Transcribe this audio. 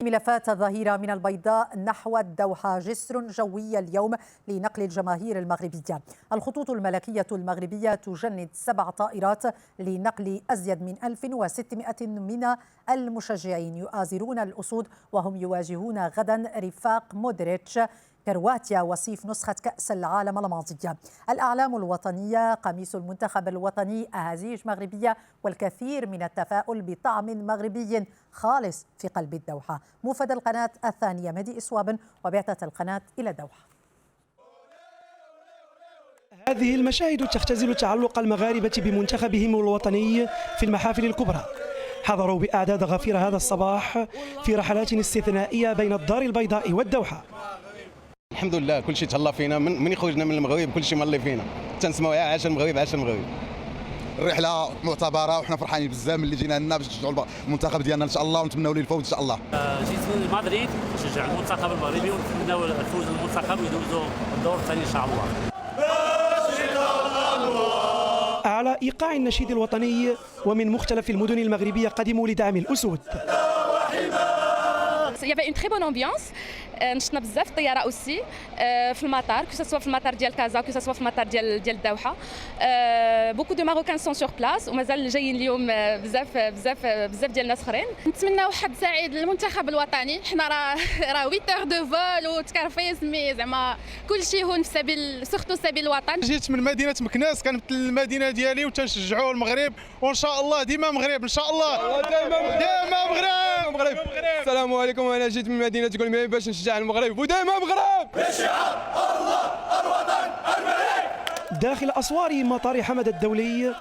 ملفات الظهيرة من البيضاء نحو الدوحة، جسر جوي اليوم لنقل الجماهير المغربية. الخطوط الملكية المغربية تجند 7 طائرات لنقل أزيد من 1600 من المشجعين يؤازرون الأسود، وهم يواجهون غدا رفاق مودريتش كرواتيا وصيف نسخة كأس العالم الماضية. الأعلام الوطنية، قميص المنتخب الوطني، أهازيج مغربية والكثير من التفاؤل بطعم مغربي خالص في قلب الدوحة. موفد القناة الثانية مهدي إسواب وبعثة القناة إلى الدوحة. هذه المشاهد تختزل تعلق المغاربة بمنتخبهم الوطني في المحافل الكبرى. حضروا بأعداد غفيرة هذا الصباح في رحلات استثنائية بين الدار البيضاء والدوحة. الحمد لله كل شيء تهلا فينا من خرجنا من المغرب، كل شيء مالي فينا تنسمعوا يا عاش المغرب عاش المغرب. الرحله معتبره وحنا فرحانين بزاف ملي جينا هنا باش نشجعوا المنتخب ديالنا ان شاء الله ونتمنوا ليه الفوز ان شاء الله. جيت من مدريد نشجع المنتخب المغربي ونتمنوا الفوز للمنتخب ويدوزوا الدور الثاني ان شاء الله. على ايقاع النشيد الوطني ومن مختلف المدن المغربيه قدموا لدعم الاسود. Il y avait une très bonne ambiance. نشطنا بزاف الطياره اوسي في المطار، كو سوا في المطار ديال كازا كو سوا في المطار ديال الدوحه. بوكو دو ماروكان سون سور بلاص ومازال جايين اليوم بزاف ديال الناس اخرين. نتمناو حظ سعيد للمنتخب الوطني. حنا راه 8 اور دو فول وتكرفيس، مي زعما كلشي هون في سبيل سورتو سبيل الوطن. جيت من مدينه مكناس كنمثل المدينه ديالي وتنشجعوا المغرب وان شاء الله ديما مغرب ان شاء الله ديما مغرب. السلام عليكم، انا جيت من مدينه قلمي باش نشجع المغرب ودائما مغرب بشعار الله الوطن الملك. داخل اسوار مطار حمد الدولي